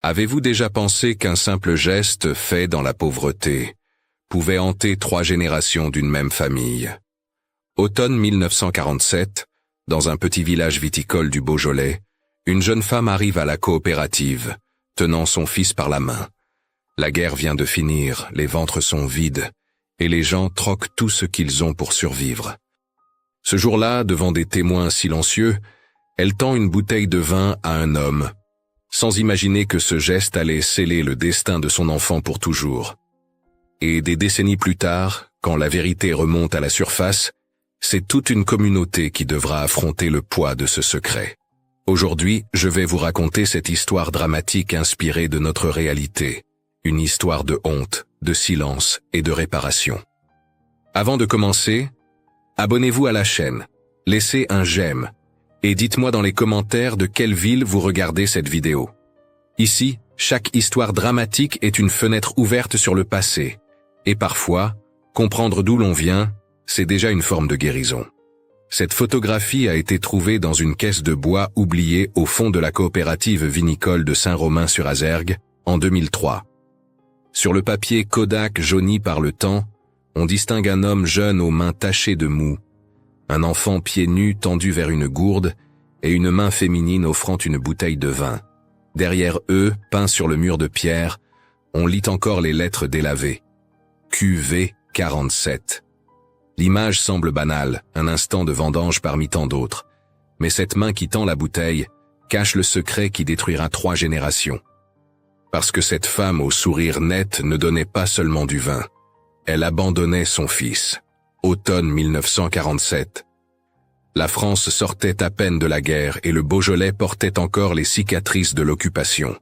Avez-vous déjà pensé qu'un simple geste fait dans la pauvreté pouvait hanter 3 générations d'une même famille? Automne 1947, dans un petit village viticole du Beaujolais, une jeune femme arrive à la coopérative, tenant son fils par la main. La guerre vient de finir, les ventres sont vides, et les gens troquent tout ce qu'ils ont pour survivre. Ce jour-là, devant des témoins silencieux, elle tend une bouteille de vin à un homme, sans imaginer que ce geste allait sceller le destin de son enfant pour toujours. Et des décennies plus tard, quand la vérité remonte à la surface, c'est toute une communauté qui devra affronter le poids de ce secret. Aujourd'hui, je vais vous raconter cette histoire dramatique inspirée de notre réalité, une histoire de honte, de silence et de réparation. Avant de commencer, abonnez-vous à la chaîne, laissez un j'aime, et dites-moi dans les commentaires de quelle ville vous regardez cette vidéo. Ici, chaque histoire dramatique est une fenêtre ouverte sur le passé, et parfois, comprendre d'où l'on vient, c'est déjà une forme de guérison. Cette photographie a été trouvée dans une caisse de bois oubliée au fond de la coopérative vinicole de Saint-Romain-sur-Azergues en 2003. Sur le papier Kodak jauni par le temps, on distingue un homme jeune aux mains tachées de moue, un enfant pieds nus tendu vers une gourde et une main féminine offrant une bouteille de vin. Derrière eux, peints sur le mur de pierre, on lit encore les lettres délavées. QV 47. L'image semble banale, un instant de vendange parmi tant d'autres, mais cette main qui tend la bouteille cache le secret qui détruira 3 générations. Parce que cette femme au sourire net ne donnait pas seulement du vin, elle abandonnait son fils. Automne 1947. La France sortait à peine de la guerre et le Beaujolais portait encore les cicatrices de l'occupation.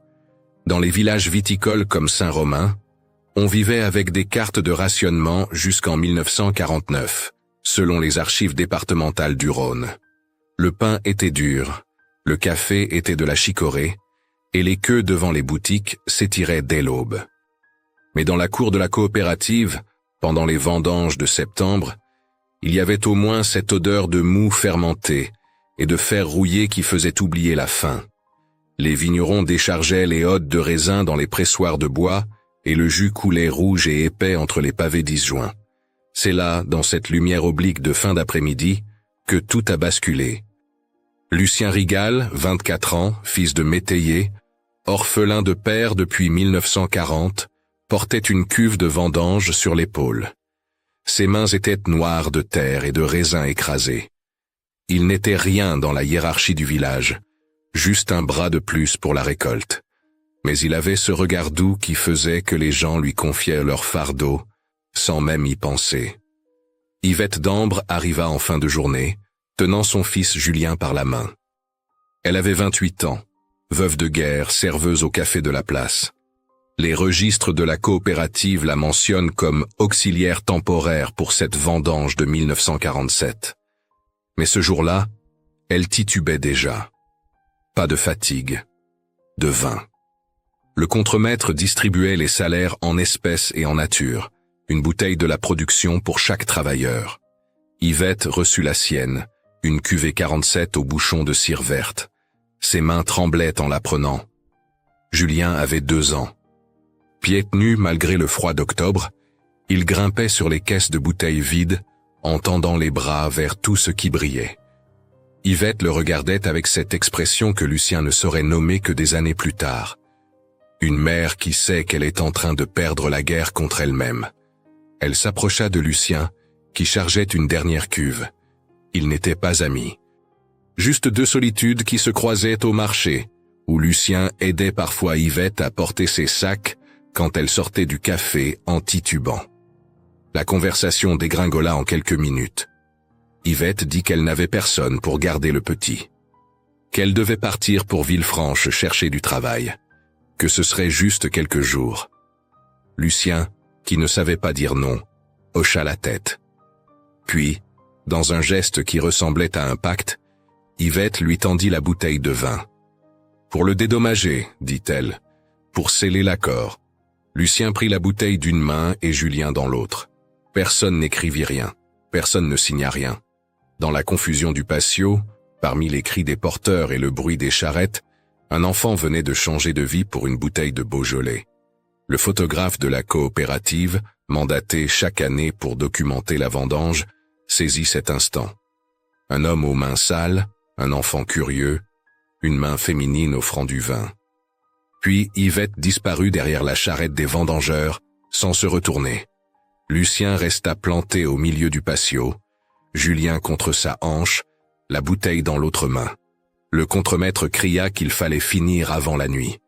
Dans les villages viticoles comme Saint-Romain, on vivait avec des cartes de rationnement jusqu'en 1949, selon les archives départementales du Rhône. Le pain était dur, le café était de la chicorée, et les queues devant les boutiques s'étiraient dès l'aube. Mais dans la cour de la coopérative, pendant les vendanges de septembre, il y avait au moins cette odeur de moût fermenté et de fer rouillé qui faisait oublier la faim. Les vignerons déchargeaient les hottes de raisin dans les pressoirs de bois et le jus coulait rouge et épais entre les pavés disjoints. C'est là, dans cette lumière oblique de fin d'après-midi, que tout a basculé. Lucien Rigal, 24 ans, fils de métayer, orphelin de père depuis 1940, portait une cuve de vendange sur l'épaule. Ses mains étaient noires de terre et de raisins écrasés. Il n'était rien dans la hiérarchie du village, juste un bras de plus pour la récolte. Mais il avait ce regard doux qui faisait que les gens lui confiaient leur fardeau, sans même y penser. Yvette d'Ambre arriva en fin de journée, tenant son fils Julien par la main. Elle avait 28 ans, veuve de guerre, serveuse au café de la place. Les registres de la coopérative la mentionnent comme auxiliaire temporaire pour cette vendange de 1947. Mais ce jour-là, elle titubait déjà. Pas de fatigue, de vin. Le contremaître distribuait les salaires en espèces et en nature, une bouteille de la production pour chaque travailleur. Yvette reçut la sienne, une cuvée 47 au bouchon de cire verte. Ses mains tremblaient en la prenant. Julien avait 2 ans. Pieds nus malgré le froid d'octobre, il grimpait sur les caisses de bouteilles vides, en tendant les bras vers tout ce qui brillait. Yvette le regardait avec cette expression que Lucien ne saurait nommer que des années plus tard. Une mère qui sait qu'elle est en train de perdre la guerre contre elle-même. Elle s'approcha de Lucien, qui chargeait une dernière cuve. Ils n'étaient pas amis. Juste 2 solitudes qui se croisaient au marché, où Lucien aidait parfois Yvette à porter ses sacs quand elle sortait du café en titubant. La conversation dégringola en quelques minutes. Yvette dit qu'elle n'avait personne pour garder le petit. Qu'elle devait partir pour Villefranche chercher du travail. Que ce serait juste quelques jours. Lucien, qui ne savait pas dire non, hocha la tête. Puis, dans un geste qui ressemblait à un pacte, Yvette lui tendit la bouteille de vin. « Pour le dédommager, dit-elle, pour sceller l'accord. » Lucien prit la bouteille d'une main et Julien dans l'autre. Personne n'écrivit rien, personne ne signa rien. Dans la confusion du patio, parmi les cris des porteurs et le bruit des charrettes, Un enfant venait de changer de vie pour une bouteille de Beaujolais. Le photographe de la coopérative, mandaté chaque année pour documenter la vendange, saisit cet instant. Un homme aux mains sales, un enfant curieux, une main féminine offrant du vin. Puis Yvette disparut derrière la charrette des vendangeurs, sans se retourner. Lucien resta planté au milieu du patio, Julien contre sa hanche, la bouteille dans l'autre main. Le contremaître cria qu'il fallait finir avant la nuit.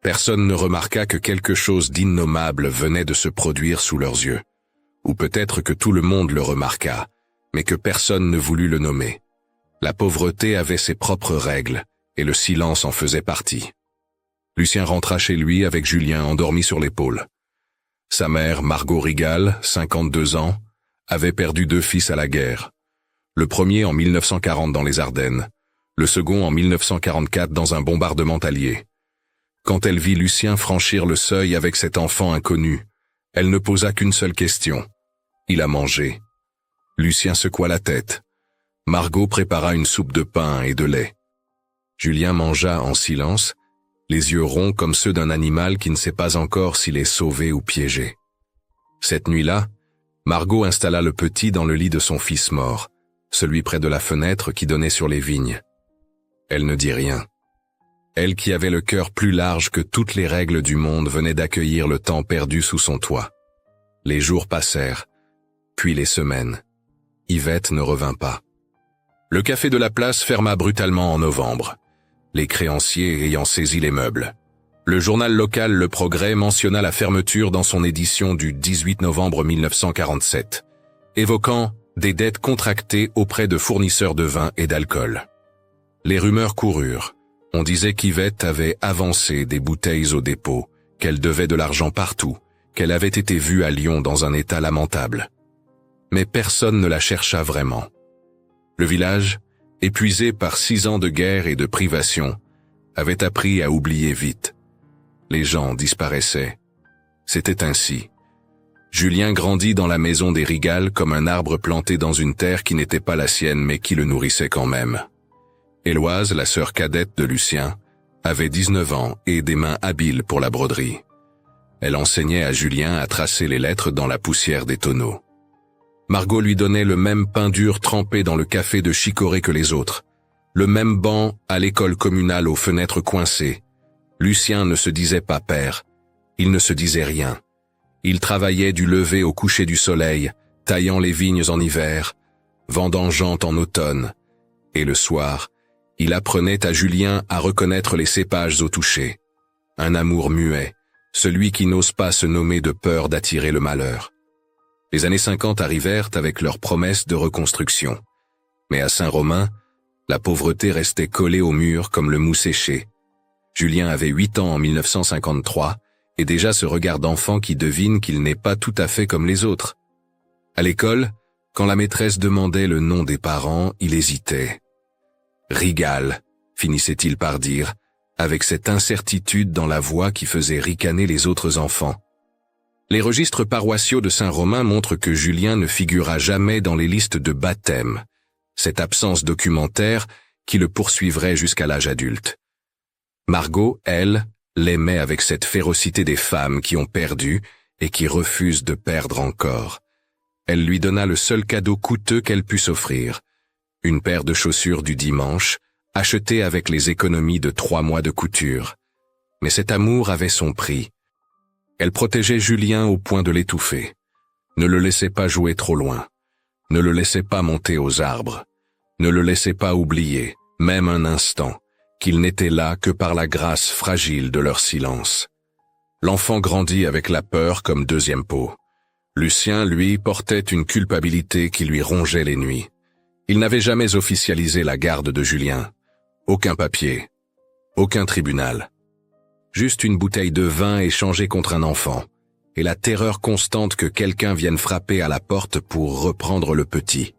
Personne ne remarqua que quelque chose d'innommable venait de se produire sous leurs yeux. Ou peut-être que tout le monde le remarqua, mais que personne ne voulut le nommer. La pauvreté avait ses propres règles, et le silence en faisait partie. Lucien rentra chez lui avec Julien endormi sur l'épaule. Sa mère, Margot Rigal, 52 ans, avait perdu 2 fils à la guerre. Le premier en 1940 dans les Ardennes, le second en 1944 dans un bombardement allié. Quand elle vit Lucien franchir le seuil avec cet enfant inconnu, elle ne posa qu'une seule question. Il a mangé. Lucien secoua la tête. Margot prépara une soupe de pain et de lait. Julien mangea en silence, les yeux ronds comme ceux d'un animal qui ne sait pas encore s'il est sauvé ou piégé. Cette nuit-là, Margot installa le petit dans le lit de son fils mort, celui près de la fenêtre qui donnait sur les vignes. Elle ne dit rien. Elle qui avait le cœur plus large que toutes les règles du monde venait d'accueillir le temps perdu sous son toit. Les jours passèrent, puis les semaines. Yvette ne revint pas. Le café de la place ferma brutalement en novembre, les créanciers ayant saisi les meubles. Le journal local Le Progrès mentionna la fermeture dans son édition du 18 novembre 1947, évoquant des dettes contractées auprès de fournisseurs de vin et d'alcool. Les rumeurs coururent. On disait qu'Yvette avait avancé des bouteilles au dépôt, qu'elle devait de l'argent partout, qu'elle avait été vue à Lyon dans un état lamentable. Mais personne ne la chercha vraiment. Le village, épuisé par 6 ans de guerre et de privation, avait appris à oublier vite. Les gens disparaissaient. C'était ainsi. Julien grandit dans la maison des Rigal comme un arbre planté dans une terre qui n'était pas la sienne mais qui le nourrissait quand même. Éloise, la sœur cadette de Lucien, avait 19 ans et des mains habiles pour la broderie. Elle enseignait à Julien à tracer les lettres dans la poussière des tonneaux. Margot lui donnait le même pain dur trempé dans le café de chicorée que les autres, le même banc à l'école communale aux fenêtres coincées. Lucien ne se disait pas père, il ne se disait rien. Il travaillait du lever au coucher du soleil, taillant les vignes en hiver, vendangeant en automne, et le soir, il apprenait à Julien à reconnaître les cépages au toucher. Un amour muet, celui qui n'ose pas se nommer de peur d'attirer le malheur. Les années 50 arrivèrent avec leurs promesses de reconstruction. Mais à Saint-Romain, la pauvreté restait collée au mur comme le mou séché. Julien avait 8 ans en 1953, et déjà ce regard d'enfant qui devine qu'il n'est pas tout à fait comme les autres. À l'école, quand la maîtresse demandait le nom des parents, il hésitait. Rigal, finissait-il par dire, avec cette incertitude dans la voix qui faisait ricaner les autres enfants. Les registres paroissiaux de Saint-Romain montrent que Julien ne figura jamais dans les listes de baptême, cette absence documentaire qui le poursuivrait jusqu'à l'âge adulte. Margot, elle, l'aimait avec cette férocité des femmes qui ont perdu et qui refusent de perdre encore. Elle lui donna le seul cadeau coûteux qu'elle put s'offrir, une paire de chaussures du dimanche, achetée avec les économies de 3 mois de couture. Mais cet amour avait son prix. Elle protégeait Julien au point de l'étouffer. Ne le laissait pas jouer trop loin. Ne le laissait pas monter aux arbres. Ne le laissait pas oublier, même un instant, qu'il n'était là que par la grâce fragile de leur silence. L'enfant grandit avec la peur comme deuxième peau. Lucien, lui, portait une culpabilité qui lui rongeait les nuits. Il n'avait jamais officialisé la garde de Julien. Aucun papier. Aucun tribunal. Juste une bouteille de vin échangée contre un enfant, et la terreur constante que quelqu'un vienne frapper à la porte pour reprendre le petit.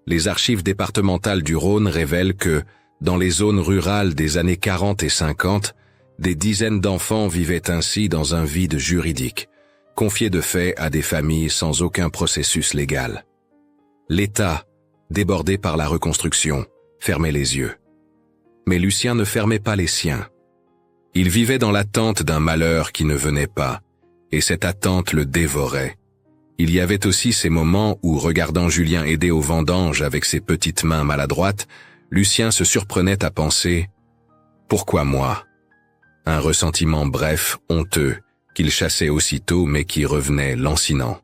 Les archives départementales du Rhône révèlent que, dans les zones rurales des années 40 et 50, des dizaines d'enfants vivaient ainsi dans un vide juridique, confiés de fait à des familles sans aucun processus légal. L'État, débordé par la reconstruction, fermait les yeux. Mais Lucien ne fermait pas les siens. Il vivait dans l'attente d'un malheur qui ne venait pas, et cette attente le dévorait. Il y avait aussi ces moments où, regardant Julien aider aux vendanges avec ses petites mains maladroites, Lucien se surprenait à penser « Pourquoi moi ?» Un ressentiment bref, honteux, qu'il chassait aussitôt mais qui revenait lancinant.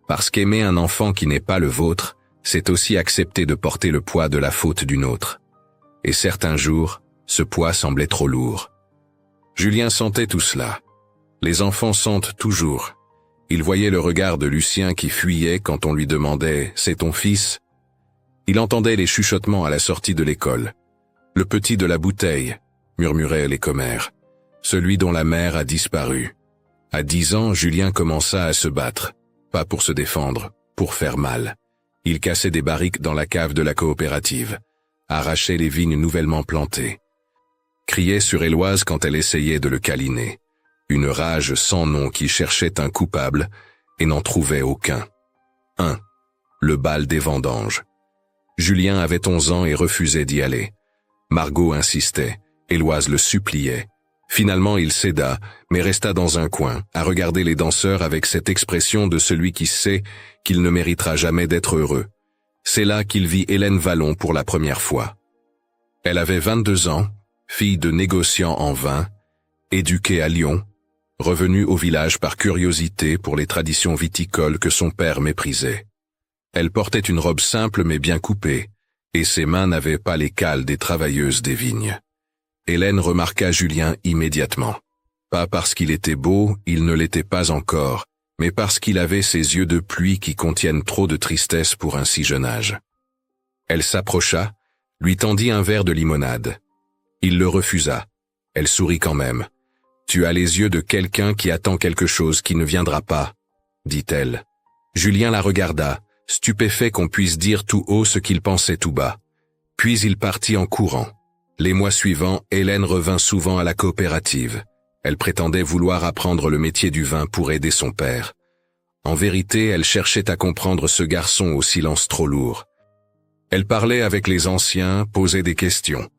Parce qu'aimer un enfant qui n'est pas le vôtre, c'est aussi accepter de porter le poids de la faute d'une autre. Et certains jours, ce poids semblait trop lourd. Julien sentait tout cela. Les enfants sentent toujours. Il voyait le regard de Lucien qui fuyait quand on lui demandait « C'est ton fils ?» Il entendait les chuchotements à la sortie de l'école. « Le petit de la bouteille », murmuraient les commères. « Celui dont la mère a disparu. » À 10 ans, Julien commença à se battre. Pas pour se défendre, pour faire mal. Il cassait des barriques dans la cave de la coopérative, arrachait les vignes nouvellement plantées, criait sur Éloise quand elle essayait de le câliner. Une rage sans nom qui cherchait un coupable et n'en trouvait aucun. 1. Le bal des vendanges. Julien avait 11 ans et refusait d'y aller. Margot insistait, Éloise le suppliait. Finalement, il céda, mais resta dans un coin, à regarder les danseurs avec cette expression de celui qui sait qu'il ne méritera jamais d'être heureux. C'est là qu'il vit Hélène Vallon pour la première fois. Elle avait 22 ans, fille de négociant en vin, éduquée à Lyon, revenue au village par curiosité pour les traditions viticoles que son père méprisait. Elle portait une robe simple mais bien coupée, et ses mains n'avaient pas les cales des travailleuses des vignes. Hélène remarqua Julien immédiatement. Pas parce qu'il était beau, il ne l'était pas encore, mais parce qu'il avait ces yeux de pluie qui contiennent trop de tristesse pour un si jeune âge. Elle s'approcha, lui tendit un verre de limonade. Il le refusa. Elle sourit quand même. « Tu as les yeux de quelqu'un qui attend quelque chose qui ne viendra pas, » dit-elle. Julien la regarda, stupéfait qu'on puisse dire tout haut ce qu'il pensait tout bas. Puis il partit en courant. Les mois suivants, Hélène revint souvent à la coopérative. Elle prétendait vouloir apprendre le métier du vin pour aider son père. En vérité, elle cherchait à comprendre ce garçon au silence trop lourd. Elle parlait avec les anciens, posait des questions.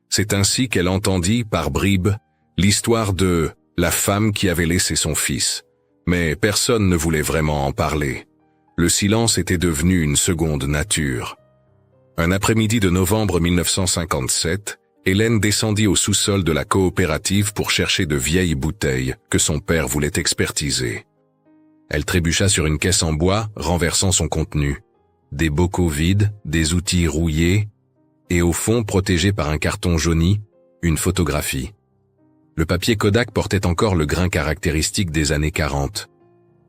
C'est ainsi qu'elle entendit, par bribes, l'histoire de la femme qui avait laissé son fils. Mais personne ne voulait vraiment en parler. Le silence était devenu une seconde nature. Un après-midi de novembre 1957, Hélène descendit au sous-sol de la coopérative pour chercher de vieilles bouteilles que son père voulait expertiser. Elle trébucha sur une caisse en bois, renversant son contenu. Des bocaux vides, des outils rouillés, et au fond, protégé par un carton jauni, une photographie. Le papier Kodak portait encore le grain caractéristique des années 40.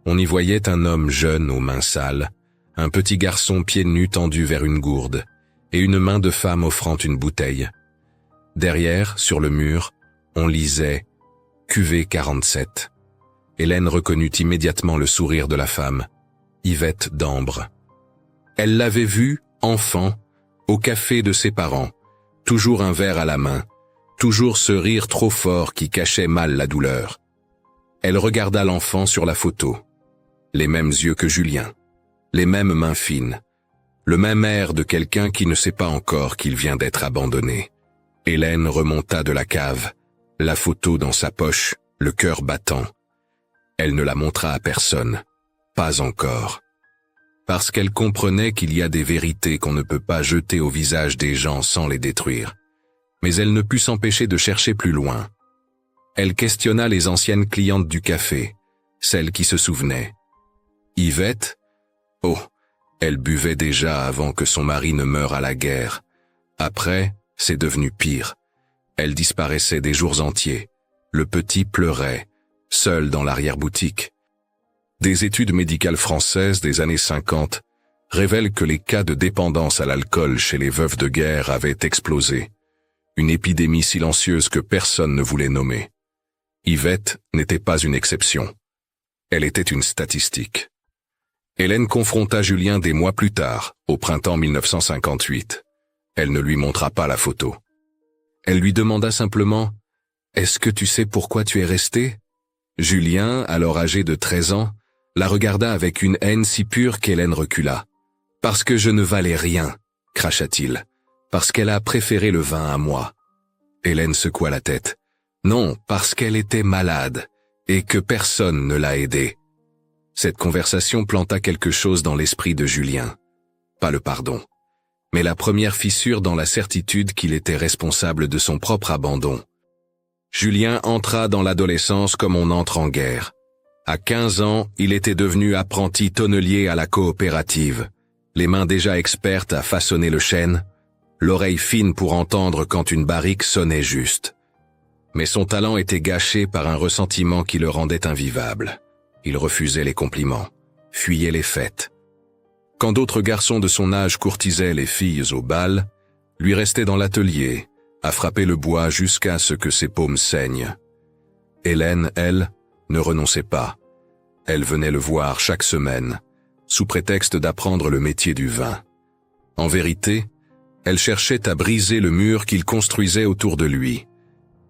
On y voyait un homme jeune aux mains sales, un petit garçon pieds nus tendu vers une gourde, et une main de femme offrant une bouteille. Derrière, sur le mur, on lisait « Cuvée 47 ». Hélène reconnut immédiatement le sourire de la femme, Yvette d'Ambre. Elle l'avait vue, enfant, au café de ses parents, toujours un verre à la main, toujours ce rire trop fort qui cachait mal la douleur. Elle regarda l'enfant sur la photo. Les mêmes yeux que Julien, les mêmes mains fines, le même air de quelqu'un qui ne sait pas encore qu'il vient d'être abandonné. Hélène remonta de la cave, la photo dans sa poche, le cœur battant. Elle ne la montra à personne, pas encore. Parce qu'elle comprenait qu'il y a des vérités qu'on ne peut pas jeter au visage des gens sans les détruire. Mais elle ne put s'empêcher de chercher plus loin. Elle questionna les anciennes clientes du café, celles qui se souvenaient. Yvette? Oh, elle buvait déjà avant que son mari ne meure à la guerre. Après, c'est devenu pire. Elle disparaissait des jours entiers. Le petit pleurait, seul dans l'arrière-boutique. Des études médicales françaises des années 50 révèlent que les cas de dépendance à l'alcool chez les veuves de guerre avaient explosé. Une épidémie silencieuse que personne ne voulait nommer. Yvette n'était pas une exception. Elle était une statistique. Hélène confronta Julien des mois plus tard, au printemps 1958. Elle ne lui montra pas la photo. Elle lui demanda simplement « Est-ce que tu sais pourquoi tu es resté ?» Julien, alors âgé de 13 ans, la regarda avec une haine si pure qu'Hélène recula. « Parce que je ne valais rien », cracha-t-il. « Parce qu'elle a préféré le vin à moi. » Hélène secoua la tête. Non, parce qu'elle était malade, et que personne ne l'a aidée. Cette conversation planta quelque chose dans l'esprit de Julien. Pas le pardon, mais la première fissure dans la certitude qu'il était responsable de son propre abandon. Julien entra dans l'adolescence comme on entre en guerre. À 15 ans, il était devenu apprenti tonnelier à la coopérative, les mains déjà expertes à façonner le chêne, l'oreille fine pour entendre quand une barrique sonnait juste. Mais son talent était gâché par un ressentiment qui le rendait invivable. Il refusait les compliments, fuyait les fêtes. Quand d'autres garçons de son âge courtisaient les filles au bal, lui restait dans l'atelier, à frapper le bois jusqu'à ce que ses paumes saignent. Hélène, elle, ne renonçait pas. Elle venait le voir chaque semaine, sous prétexte d'apprendre le métier du vin. En vérité, elle cherchait à briser le mur qu'il construisait autour de lui.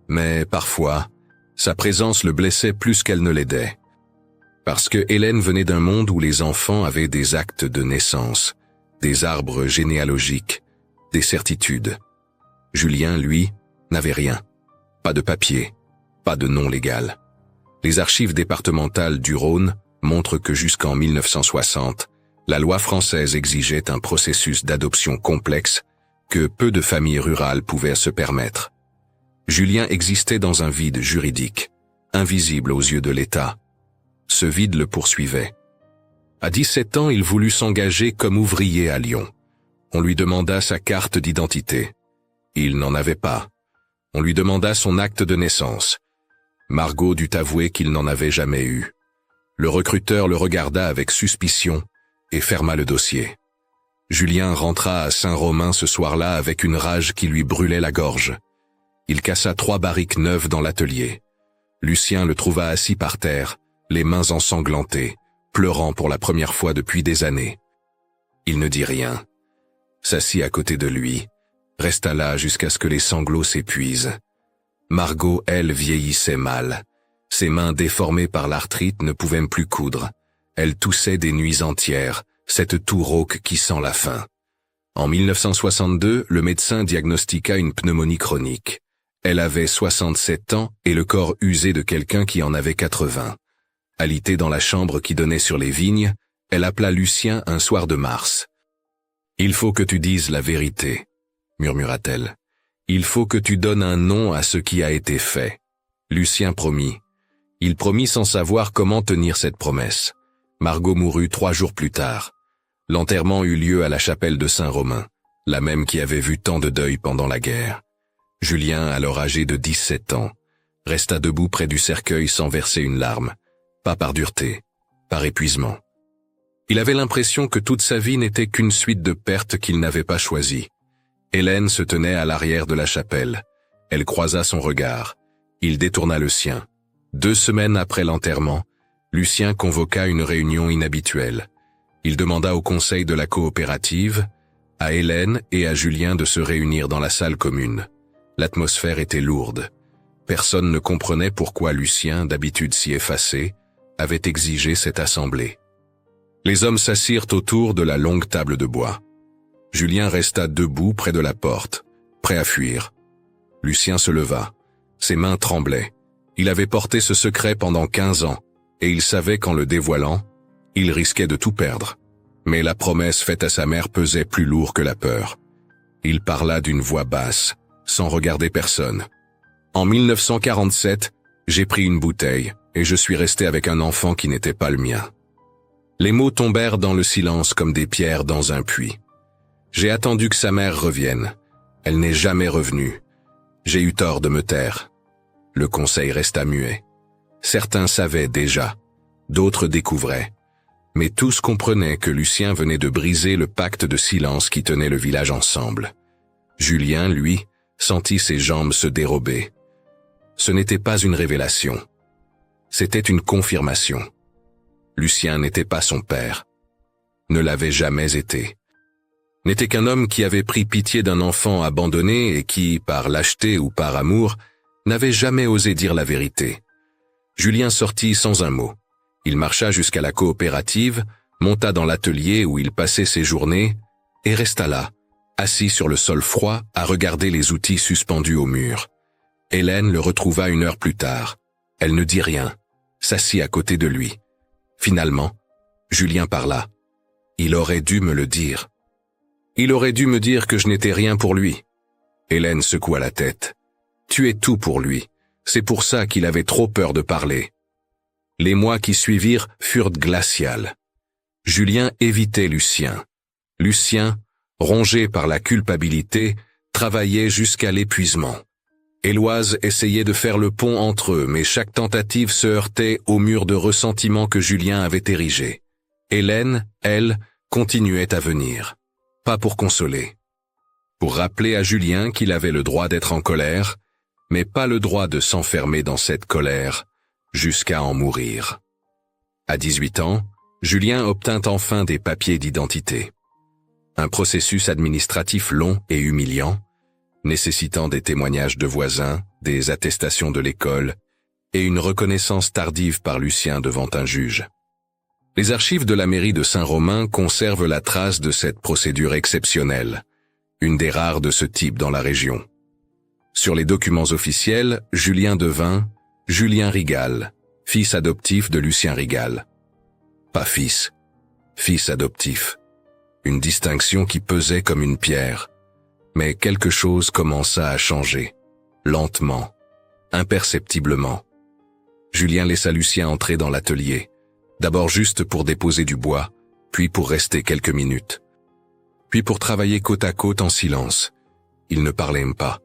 Mais parfois, sa présence le blessait plus qu'elle ne l'aidait. Parce que Hélène venait d'un monde où les enfants avaient des actes de naissance, des arbres généalogiques, des certitudes. Julien, lui, n'avait rien. Pas de papier, pas de nom légal. Les archives départementales du Rhône montrent que jusqu'en 1960, la loi française exigeait un processus d'adoption complexe que peu de familles rurales pouvaient se permettre. Julien existait dans un vide juridique, invisible aux yeux de l'État. Ce vide le poursuivait. À 17 ans, il voulut s'engager comme ouvrier à Lyon. On lui demanda sa carte d'identité. Il n'en avait pas. On lui demanda son acte de naissance. Margot dut avouer qu'il n'en avait jamais eu. Le recruteur le regarda avec suspicion et ferma le dossier. Julien rentra à Saint-Romain ce soir-là avec une rage qui lui brûlait la gorge. Il cassa 3 barriques neuves dans l'atelier. Lucien le trouva assis par terre, les mains ensanglantées, pleurant pour la première fois depuis des années. Il ne dit rien. S'assit à côté de lui, resta là jusqu'à ce que les sanglots s'épuisent. Margot, elle, vieillissait mal. Ses mains déformées par l'arthrite ne pouvaient plus coudre. Elle toussait des nuits entières, cette toux rauque qui sent la faim. En 1962, le médecin diagnostiqua une pneumonie chronique. Elle avait 67 ans et le corps usé de quelqu'un qui en avait 80. Alitée dans la chambre qui donnait sur les vignes, elle appela Lucien un soir de mars. « Il faut que tu dises la vérité », murmura-t-elle. « Il faut que tu donnes un nom à ce qui a été fait. » Lucien promit. Il promit sans savoir comment tenir cette promesse. Margot mourut 3 jours plus tard. L'enterrement eut lieu à la chapelle de Saint-Romain, la même qui avait vu tant de deuil pendant la guerre. Julien, alors âgé de 17 ans, resta debout près du cercueil sans verser une larme, pas par dureté, par épuisement. Il avait l'impression que toute sa vie n'était qu'une suite de pertes qu'il n'avait pas choisies. Hélène se tenait à l'arrière de la chapelle. Elle croisa son regard. Il détourna le sien. 2 semaines après l'enterrement, Lucien convoqua une réunion inhabituelle. Il demanda au conseil de la coopérative, à Hélène et à Julien de se réunir dans la salle commune. L'atmosphère était lourde. Personne ne comprenait pourquoi Lucien, d'habitude si effacé, avait exigé cette assemblée. Les hommes s'assirent autour de la longue table de bois. Julien resta debout près de la porte, prêt à fuir. Lucien se leva. Ses mains tremblaient. Il avait porté ce secret pendant 15 ans, et il savait qu'en le dévoilant, il risquait de tout perdre. Mais la promesse faite à sa mère pesait plus lourd que la peur. Il parla d'une voix basse, sans regarder personne. En 1947, j'ai pris une bouteille, et je suis resté avec un enfant qui n'était pas le mien. Les mots tombèrent dans le silence comme des pierres dans un puits. J'ai attendu que sa mère revienne. Elle n'est jamais revenue. J'ai eu tort de me taire. Le conseil resta muet. Certains savaient déjà, d'autres découvraient. Mais tous comprenaient que Lucien venait de briser le pacte de silence qui tenait le village ensemble. Julien, lui, sentit ses jambes se dérober. Ce n'était pas une révélation. C'était une confirmation. Lucien n'était pas son père. Ne l'avait jamais été. N'était qu'un homme qui avait pris pitié d'un enfant abandonné et qui, par lâcheté ou par amour, n'avait jamais osé dire la vérité. Julien sortit sans un mot. Il marcha jusqu'à la coopérative, monta dans l'atelier où il passait ses journées, et resta là, assis sur le sol froid, à regarder les outils suspendus au mur. Hélène le retrouva 1 heure plus tard. Elle ne dit rien, s'assit à côté de lui. Finalement, Julien parla. Il aurait dû me le dire. Il aurait dû me dire que je n'étais rien pour lui. Hélène secoua la tête. Tu es tout pour lui. C'est pour ça qu'il avait trop peur de parler. Les mois qui suivirent furent glaciales. Julien évitait Lucien. Lucien, rongé par la culpabilité, travaillait jusqu'à l'épuisement. Éloise essayait de faire le pont entre eux, mais chaque tentative se heurtait au mur de ressentiment que Julien avait érigé. Hélène, elle, continuait à venir. Pas pour consoler. Pour rappeler à Julien qu'il avait le droit d'être en colère, mais pas le droit de s'enfermer dans cette colère, jusqu'à en mourir. À 18 ans, Julien obtint enfin des papiers d'identité. Un processus administratif long et humiliant, nécessitant des témoignages de voisins, des attestations de l'école et une reconnaissance tardive par Lucien devant un juge. Les archives de la mairie de Saint-Romain conservent la trace de cette procédure exceptionnelle, une des rares de ce type dans la région. Sur les documents officiels, Julien devint Julien Rigal, fils adoptif de Lucien Rigal. Pas fils adoptif. Une distinction qui pesait comme une pierre. Mais quelque chose commença à changer, lentement, imperceptiblement. Julien laissa Lucien entrer dans l'atelier, d'abord juste pour déposer du bois, puis pour rester quelques minutes. Puis pour travailler côte à côte en silence. Ils ne parlaient pas,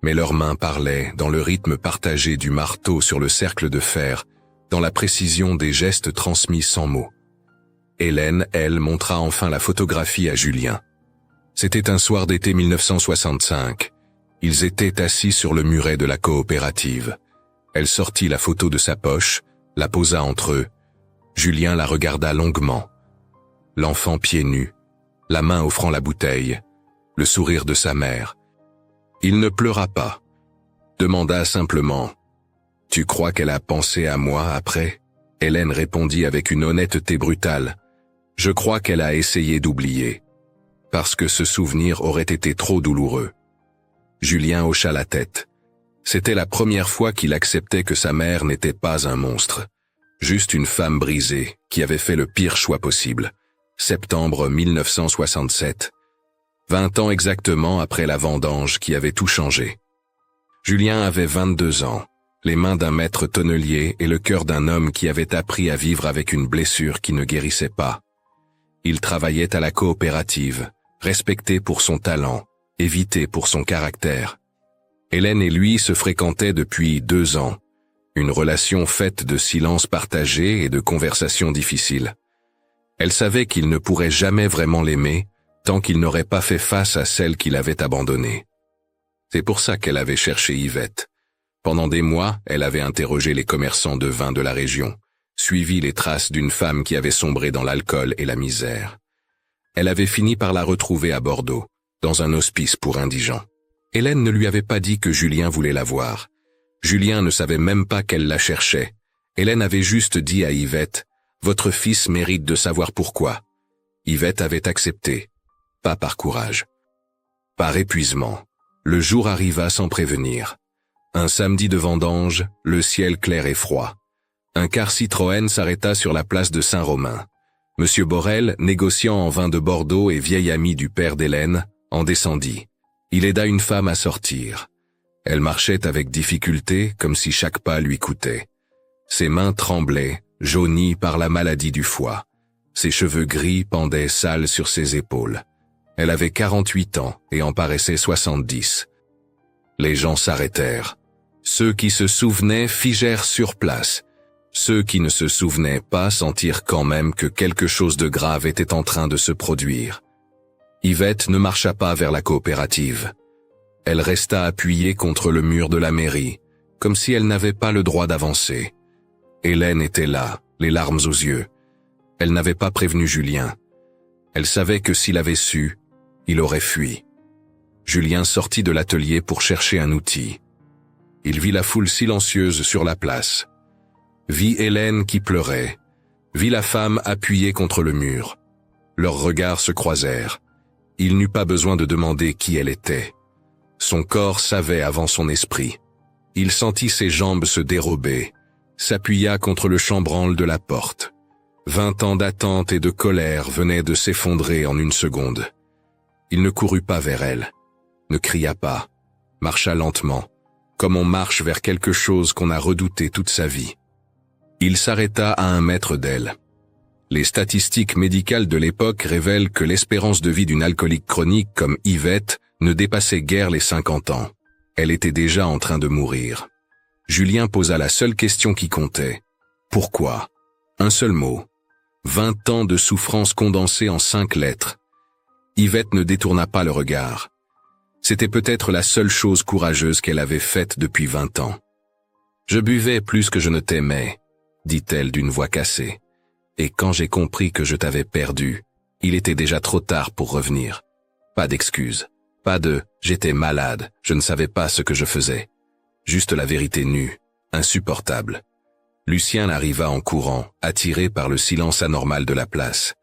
mais leurs mains parlaient dans le rythme partagé du marteau sur le cercle de fer, dans la précision des gestes transmis sans mots. Hélène, elle, montra enfin la photographie à Julien. C'était un soir d'été 1965. Ils étaient assis sur le muret de la coopérative. Elle sortit la photo de sa poche, la posa entre eux. Julien la regarda longuement. L'enfant pieds nus, la main offrant la bouteille, le sourire de sa mère. Il ne pleura pas. Demanda simplement « Tu crois qu'elle a pensé à moi après ?» Hélène répondit avec une honnêteté brutale. « Je crois qu'elle a essayé d'oublier. » Parce que ce souvenir aurait été trop douloureux. Julien hocha la tête. C'était la première fois qu'il acceptait que sa mère n'était pas un monstre. Juste une femme brisée qui avait fait le pire choix possible. Septembre 1967. 20 ans exactement après la vendange qui avait tout changé. Julien avait 22 ans, les mains d'un maître tonnelier et le cœur d'un homme qui avait appris à vivre avec une blessure qui ne guérissait pas. Il travaillait à la coopérative, respecté pour son talent, évité pour son caractère. Hélène et lui se fréquentaient depuis 2 ans, une relation faite de silence partagé et de conversations difficiles. Elle savait qu'il ne pourrait jamais vraiment l'aimer tant qu'il n'aurait pas fait face à celle qu'il avait abandonnée. C'est pour ça qu'elle avait cherché Yvette. Pendant des mois, elle avait interrogé les commerçants de vin de la région, suivi les traces d'une femme qui avait sombré dans l'alcool et la misère. Elle avait fini par la retrouver à Bordeaux, dans un hospice pour indigents. Hélène ne lui avait pas dit que Julien voulait la voir. Julien ne savait même pas qu'elle la cherchait. Hélène avait juste dit à Yvette « Votre fils mérite de savoir pourquoi ». Yvette avait accepté, pas par courage. Par épuisement, le jour arriva sans prévenir. Un samedi de vendange, le ciel clair et froid. Un car Citroën s'arrêta sur la place de Saint-Romain. Monsieur Borel, négociant en vin de Bordeaux et vieil ami du père d'Hélène, en descendit. Il aida une femme à sortir. Elle marchait avec difficulté, comme si chaque pas lui coûtait. Ses mains tremblaient, jaunies par la maladie du foie. Ses cheveux gris pendaient sales sur ses épaules. Elle avait 48 ans et en paraissait 70. Les gens s'arrêtèrent. Ceux qui se souvenaient figèrent sur place. Ceux qui ne se souvenaient pas sentirent quand même que quelque chose de grave était en train de se produire. Yvette ne marcha pas vers la coopérative. Elle resta appuyée contre le mur de la mairie, comme si elle n'avait pas le droit d'avancer. Hélène était là, les larmes aux yeux. Elle n'avait pas prévenu Julien. Elle savait que s'il avait su, il aurait fui. Julien sortit de l'atelier pour chercher un outil. Il vit la foule silencieuse sur la place. Vit Hélène qui pleurait. Vit la femme appuyée contre le mur. Leurs regards se croisèrent. Il n'eut pas besoin de demander qui elle était. Son corps savait avant son esprit. Il sentit ses jambes se dérober, s'appuya contre le chambranle de la porte. 20 ans d'attente et de colère venaient de s'effondrer en une seconde. Il ne courut pas vers elle, ne cria pas, marcha lentement, comme on marche vers quelque chose qu'on a redouté toute sa vie. Il s'arrêta à 1 mètre d'elle. Les statistiques médicales de l'époque révèlent que l'espérance de vie d'une alcoolique chronique comme Yvette ne dépassait guère les 50 ans. Elle était déjà en train de mourir. Julien posa la seule question qui comptait. Pourquoi? Un seul mot. 20 ans de souffrance condensée en 5 lettres. Yvette ne détourna pas le regard. C'était peut-être la seule chose courageuse qu'elle avait faite depuis 20 ans. « Je buvais plus que je ne t'aimais », dit-elle d'une voix cassée. « Et quand j'ai compris que je t'avais perdu, il était déjà trop tard pour revenir. Pas d'excuses, pas de « j'étais malade, je ne savais pas ce que je faisais ». Juste la vérité nue, insupportable. Lucien arriva en courant, attiré par le silence anormal de la place.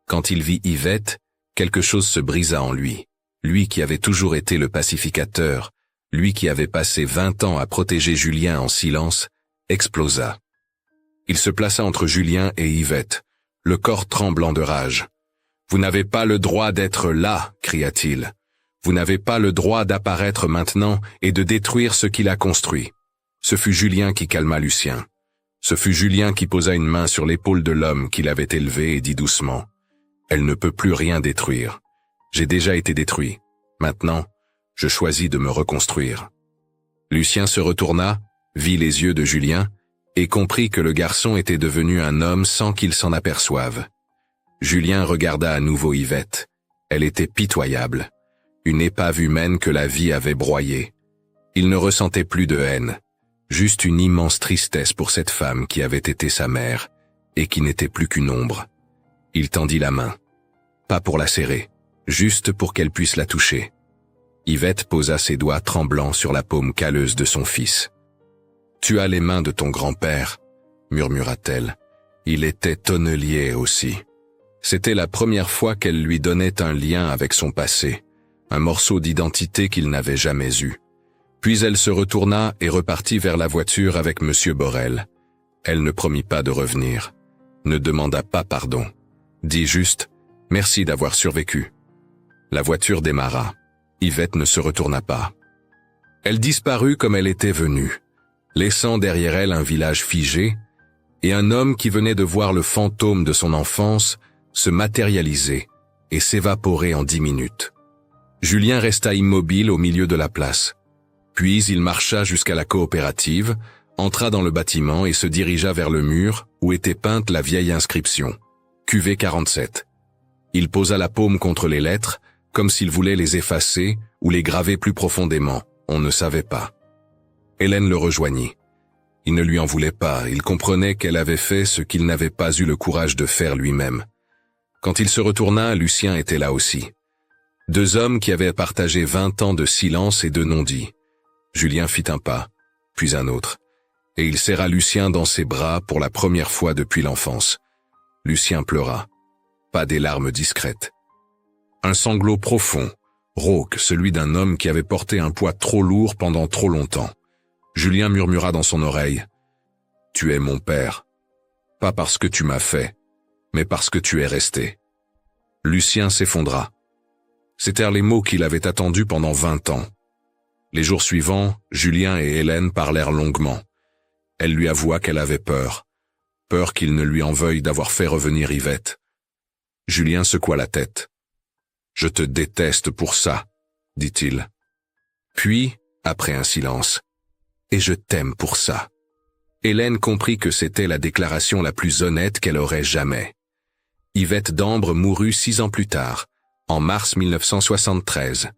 Quand il vit Yvette, quelque chose se brisa en lui. Lui qui avait toujours été le pacificateur, lui qui avait passé 20 ans à protéger Julien en silence, explosa. Il se plaça entre Julien et Yvette, le corps tremblant de rage. « Vous n'avez pas le droit d'être là !» cria-t-il. « Vous n'avez pas le droit d'apparaître maintenant et de détruire ce qu'il a construit. » Ce fut Julien qui calma Lucien. Ce fut Julien qui posa une main sur l'épaule de l'homme qu'il avait élevé et dit doucement « Elle ne peut plus rien détruire. J'ai déjà été détruit. Maintenant, je choisis de me reconstruire. » Lucien se retourna, vit les yeux de Julien, et comprit que le garçon était devenu un homme sans qu'il s'en aperçoive. Julien regarda à nouveau Yvette. Elle était pitoyable, une épave humaine que la vie avait broyée. Il ne ressentait plus de haine, juste une immense tristesse pour cette femme qui avait été sa mère, et qui n'était plus qu'une ombre. Il tendit la main. Pas pour la serrer, juste pour qu'elle puisse la toucher. Yvette posa ses doigts tremblants sur la paume calleuse de son fils. « Tu as les mains de ton grand-père » murmura-t-elle. Il était tonnelier aussi. C'était la première fois qu'elle lui donnait un lien avec son passé, un morceau d'identité qu'il n'avait jamais eu. Puis elle se retourna et repartit vers la voiture avec M. Borel. Elle ne promit pas de revenir, ne demanda pas pardon, dit juste « Merci d'avoir survécu ». La voiture démarra. Yvette ne se retourna pas. Elle disparut comme elle était venue, laissant derrière elle un village figé et un homme qui venait de voir le fantôme de son enfance se matérialiser et s'évaporer en 10 minutes. Julien resta immobile au milieu de la place. Puis il marcha jusqu'à la coopérative, entra dans le bâtiment et se dirigea vers le mur où était peinte la vieille inscription « QV 47 ». Il posa la paume contre les lettres, comme s'il voulait les effacer ou les graver plus profondément, on ne savait pas. Hélène le rejoignit. Il ne lui en voulait pas, il comprenait qu'elle avait fait ce qu'il n'avait pas eu le courage de faire lui-même. Quand il se retourna, Lucien était là aussi. 2 hommes qui avaient partagé 20 ans de silence et de non-dit. Julien fit un pas, puis un autre, et il serra Lucien dans ses bras pour la première fois depuis l'enfance. Lucien pleura, pas des larmes discrètes. Un sanglot profond, rauque, celui d'un homme qui avait porté un poids trop lourd pendant trop longtemps. Julien murmura dans son oreille « Tu es mon père, pas parce que tu m'as fait, mais parce que tu es resté. » Lucien s'effondra. C'étaient les mots qu'il avait attendus pendant 20 ans. Les jours suivants, Julien et Hélène parlèrent longuement. Elle lui avoua qu'elle avait peur qu'il ne lui en veuille d'avoir fait revenir Yvette. Julien secoua la tête. « Je te déteste pour ça, » dit-il. Puis, après un silence, « Et je t'aime pour ça. » Hélène comprit que c'était la déclaration la plus honnête qu'elle aurait jamais. Yvette d'Ambre mourut 6 ans plus tard, en mars 1973,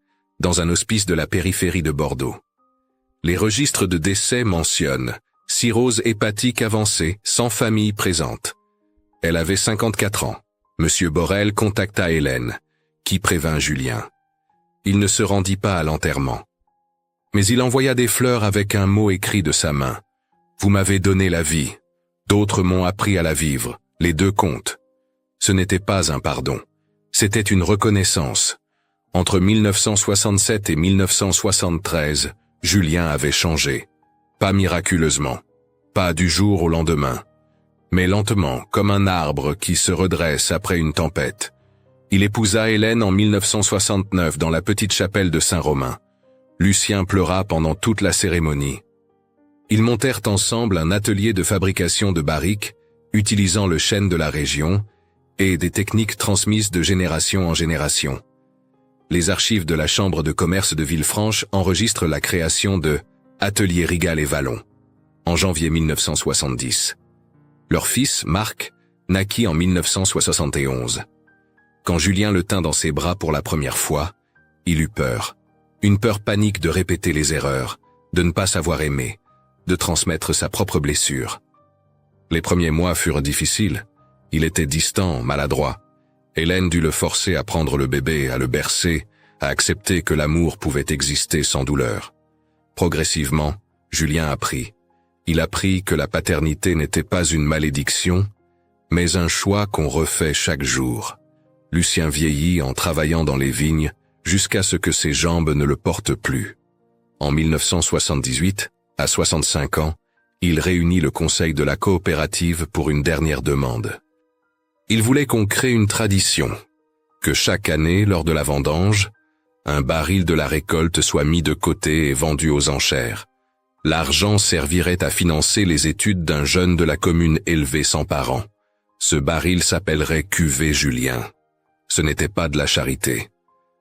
dans un hospice de la périphérie de Bordeaux. Les registres de décès mentionnent « cirrhose hépatique avancée, sans famille présente ». Elle avait 54 ans. Monsieur Borel contacta Hélène, qui prévint Julien. Il ne se rendit pas à l'enterrement. Mais il envoya des fleurs avec un mot écrit de sa main. « Vous m'avez donné la vie. D'autres m'ont appris à la vivre. Les 2 comptent. » Ce n'était pas un pardon. C'était une reconnaissance. Entre 1967 et 1973, Julien avait changé. Pas miraculeusement, pas du jour au lendemain, mais lentement, comme un arbre qui se redresse après une tempête. Il épousa Hélène en 1969 dans la petite chapelle de Saint-Romain. Lucien pleura pendant toute la cérémonie. Ils montèrent ensemble un atelier de fabrication de barriques, utilisant le chêne de la région et des techniques transmises de génération en génération. Les archives de la Chambre de commerce de Villefranche enregistrent la création de Atelier Rigal et Vallon en janvier 1970. Leur fils, Marc, naquit en 1971. Quand Julien le tint dans ses bras pour la première fois, il eut peur. Une peur panique de répéter les erreurs, de ne pas savoir aimer, de transmettre sa propre blessure. Les premiers mois furent difficiles. Il était distant, maladroit. Hélène dut le forcer à prendre le bébé, à le bercer, à accepter que l'amour pouvait exister sans douleur. Progressivement, Julien apprit. Il apprit que la paternité n'était pas une malédiction, mais un choix qu'on refait chaque jour. Lucien vieillit en travaillant dans les vignes jusqu'à ce que ses jambes ne le portent plus. En 1978, à 65 ans, il réunit le conseil de la coopérative pour une dernière demande. Il voulait qu'on crée une tradition, que chaque année, lors de la vendange, un baril de la récolte soit mis de côté et vendu aux enchères. L'argent servirait à financer les études d'un jeune de la commune élevé sans parents. Ce baril s'appellerait Cuvée Julien. Ce n'était pas de la charité.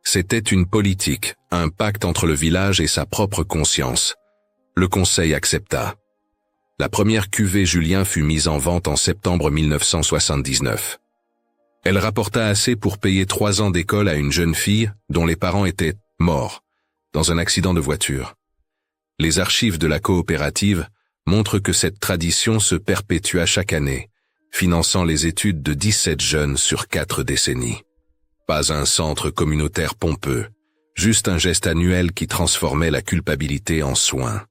C'était une politique, un pacte entre le village et sa propre conscience. Le conseil accepta. La première cuvée Julien fut mise en vente en septembre 1979. Elle rapporta assez pour payer 3 ans d'école à une jeune fille dont les parents étaient morts dans un accident de voiture. Les archives de la coopérative montrent que cette tradition se perpétua chaque année, finançant les études de 17 jeunes sur 4 décennies. Pas un centre communautaire pompeux, juste un geste annuel qui transformait la culpabilité en soin.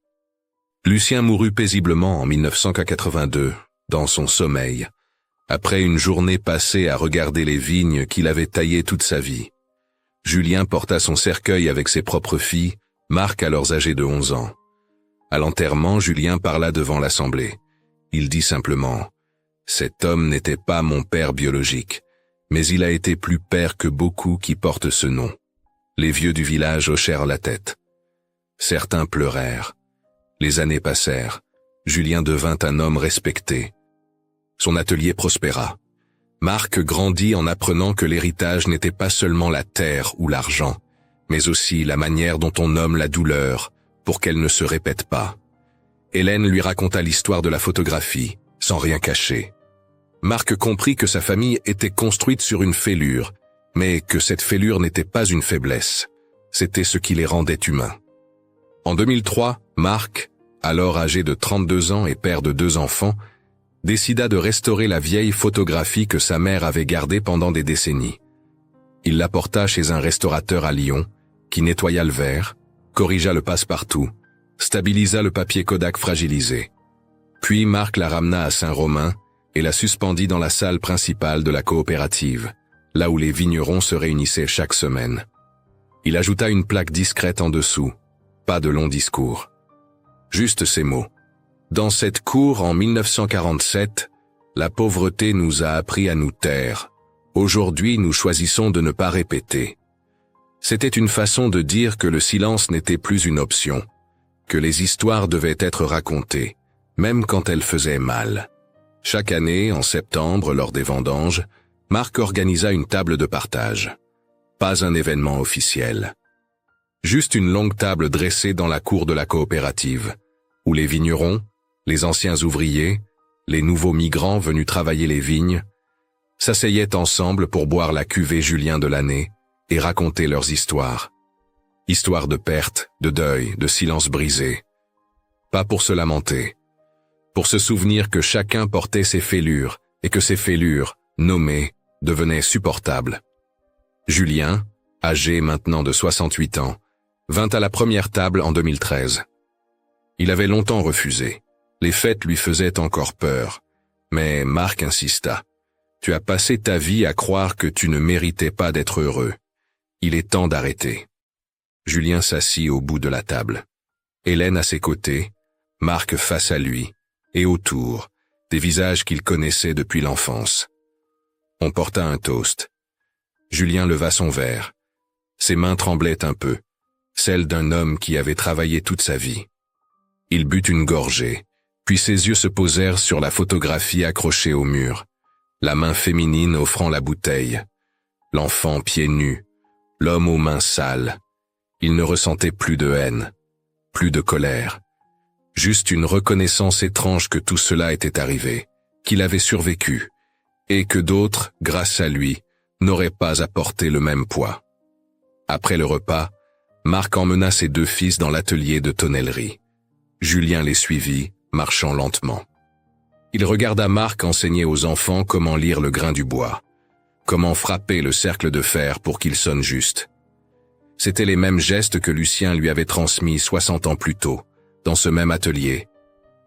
Lucien mourut paisiblement en 1982, dans son sommeil, après une journée passée à regarder les vignes qu'il avait taillées toute sa vie. Julien porta son cercueil avec ses propres filles, Marc alors âgé de 11 ans. À l'enterrement, Julien parla devant l'assemblée. Il dit simplement « Cet homme n'était pas mon père biologique, mais il a été plus père que beaucoup qui portent ce nom. » Les vieux du village hochèrent la tête. Certains pleurèrent. Les années passèrent. Julien devint un homme respecté. Son atelier prospéra. Marc grandit en apprenant que l'héritage n'était pas seulement la terre ou l'argent, mais aussi la manière dont on nomme la douleur pour qu'elle ne se répète pas. Hélène lui raconta l'histoire de la photographie, sans rien cacher. Marc comprit que sa famille était construite sur une fêlure, mais que cette fêlure n'était pas une faiblesse. C'était ce qui les rendait humains. En 2003, Marc, alors âgé de 32 ans et père de 2 enfants, décida de restaurer la vieille photographie que sa mère avait gardée pendant des décennies. Il la porta chez un restaurateur à Lyon, qui nettoya le verre, corrigea le passe-partout, stabilisa le papier Kodak fragilisé. Puis Marc la ramena à Saint-Romain et la suspendit dans la salle principale de la coopérative, là où les vignerons se réunissaient chaque semaine. Il ajouta une plaque discrète en dessous, pas de long discours. Juste ces mots. Dans cette cour en 1947, la pauvreté nous a appris à nous taire. Aujourd'hui, nous choisissons de ne pas répéter. C'était une façon de dire que le silence n'était plus une option, que les histoires devaient être racontées, même quand elles faisaient mal. Chaque année, en septembre, lors des vendanges, Marc organisa une table de partage. Pas un événement officiel. Juste une longue table dressée dans la cour de la coopérative, où les vignerons, les anciens ouvriers, les nouveaux migrants venus travailler les vignes, s'asseyaient ensemble pour boire la cuvée Julien de l'année et raconter leurs histoires. Histoires de perte, de deuil, de silence brisé. Pas pour se lamenter, pour se souvenir que chacun portait ses fêlures et que ces fêlures, nommées, devenaient supportables. Julien, âgé maintenant de 68 ans, vint à la première table en 2013. Il avait longtemps refusé. Les fêtes lui faisaient encore peur. Mais Marc insista. « Tu as passé ta vie à croire que tu ne méritais pas d'être heureux. Il est temps d'arrêter. » Julien s'assit au bout de la table. Hélène à ses côtés, Marc face à lui, et autour, des visages qu'il connaissait depuis l'enfance. On porta un toast. Julien leva son verre. Ses mains tremblaient un peu, celles d'un homme qui avait travaillé toute sa vie. Il but une gorgée, puis ses yeux se posèrent sur la photographie accrochée au mur, la main féminine offrant la bouteille, l'enfant pieds nus, l'homme aux mains sales. Il ne ressentait plus de haine, plus de colère, juste une reconnaissance étrange que tout cela était arrivé, qu'il avait survécu, et que d'autres, grâce à lui, n'auraient pas apporté le même poids. Après le repas, Marc emmena ses deux fils dans l'atelier de tonnellerie. Julien les suivit, marchant lentement. Il regarda Marc enseigner aux enfants comment lire le grain du bois, comment frapper le cercle de fer pour qu'il sonne juste. C'étaient les mêmes gestes que Lucien lui avait transmis 60 ans plus tôt, dans ce même atelier,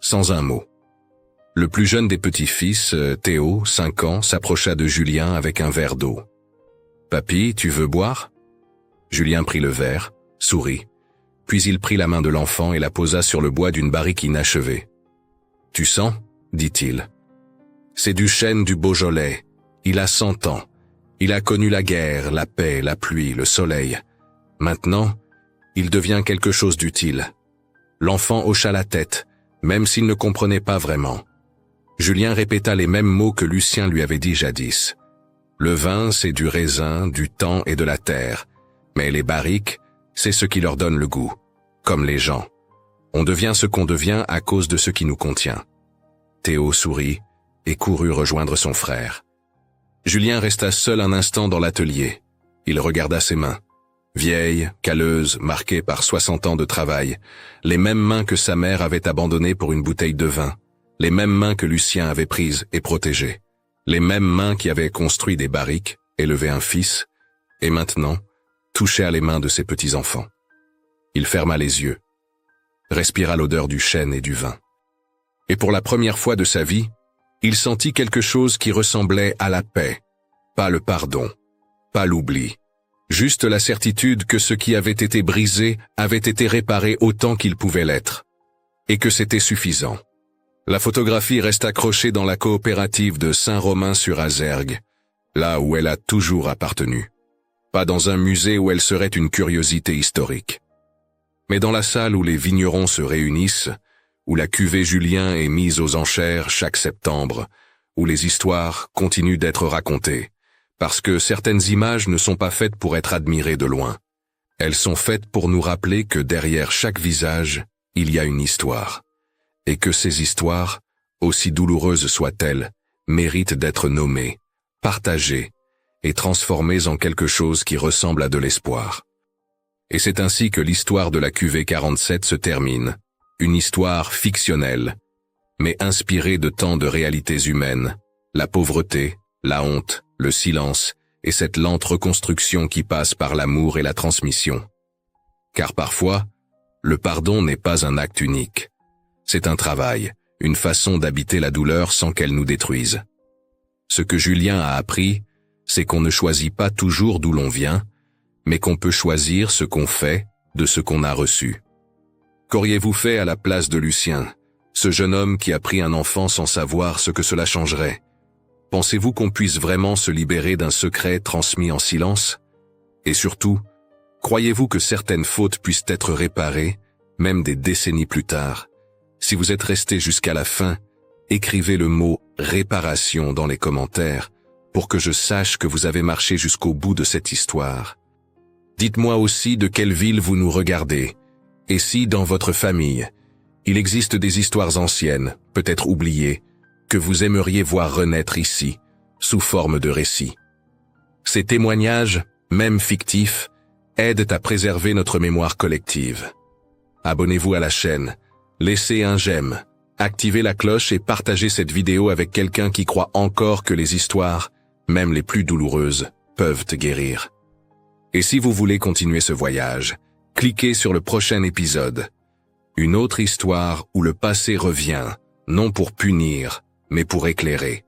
sans un mot. Le plus jeune des petits-fils, Théo, 5 ans, s'approcha de Julien avec un verre d'eau. « Papy, tu veux boire ?» Julien prit le verre, sourit, puis il prit la main de l'enfant et la posa sur le bois d'une barrique inachevée. « Tu sens ?» dit-il. « C'est du chêne du Beaujolais. Il a 100 ans. Il a connu la guerre, la paix, la pluie, le soleil. Maintenant, il devient quelque chose d'utile. » L'enfant hocha la tête, même s'il ne comprenait pas vraiment. Julien répéta les mêmes mots que Lucien lui avait dit jadis. Le vin, c'est du raisin, du temps et de la terre. Mais les barriques, c'est ce qui leur donne le goût. Comme les gens. On devient ce qu'on devient à cause de ce qui nous contient. Théo sourit et courut rejoindre son frère. Julien resta seul un instant dans l'atelier. Il regarda ses mains. Vieilles, calleuses, marquées par 60 ans de travail. Les mêmes mains que sa mère avait abandonnées pour une bouteille de vin. Les mêmes mains que Lucien avait prises et protégées. Les mêmes mains qui avaient construit des barriques, élevé un fils, et maintenant, touchèrent les mains de ses petits-enfants. Il ferma les yeux, respira l'odeur du chêne et du vin. Et pour la première fois de sa vie, il sentit quelque chose qui ressemblait à la paix, pas le pardon, pas l'oubli, juste la certitude que ce qui avait été brisé avait été réparé autant qu'il pouvait l'être, et que c'était suffisant. La photographie reste accrochée dans la coopérative de Saint-Romain-sur-Azergues, là où elle a toujours appartenu. Pas dans un musée où elle serait une curiosité historique. Mais dans la salle où les vignerons se réunissent, où la cuvée Julien est mise aux enchères chaque septembre, où les histoires continuent d'être racontées, parce que certaines images ne sont pas faites pour être admirées de loin. Elles sont faites pour nous rappeler que derrière chaque visage, il y a une histoire. Et que ces histoires, aussi douloureuses soient-elles, méritent d'être nommées, partagées et transformées en quelque chose qui ressemble à de l'espoir. Et c'est ainsi que l'histoire de la cuvée 47 se termine, une histoire fictionnelle, mais inspirée de tant de réalités humaines, la pauvreté, la honte, le silence et cette lente reconstruction qui passe par l'amour et la transmission. Car parfois, le pardon n'est pas un acte unique. C'est un travail, une façon d'habiter la douleur sans qu'elle nous détruise. Ce que Julien a appris, c'est qu'on ne choisit pas toujours d'où l'on vient, mais qu'on peut choisir ce qu'on fait de ce qu'on a reçu. Qu'auriez-vous fait à la place de Lucien, ce jeune homme qui a pris un enfant sans savoir ce que cela changerait? Pensez-vous qu'on puisse vraiment se libérer d'un secret transmis en silence? Et surtout, croyez-vous que certaines fautes puissent être réparées, même des décennies plus tard? Si vous êtes resté jusqu'à la fin, écrivez le mot « réparation » dans les commentaires pour que je sache que vous avez marché jusqu'au bout de cette histoire. Dites-moi aussi de quelle ville vous nous regardez, et si, dans votre famille, il existe des histoires anciennes, peut-être oubliées, que vous aimeriez voir renaître ici, sous forme de récit. Ces témoignages, même fictifs, aident à préserver notre mémoire collective. Abonnez-vous à la chaîne, laissez un j'aime, activez la cloche et partagez cette vidéo avec quelqu'un qui croit encore que les histoires, même les plus douloureuses, peuvent guérir. Et si vous voulez continuer ce voyage, cliquez sur le prochain épisode. Une autre histoire où le passé revient, non pour punir, mais pour éclairer.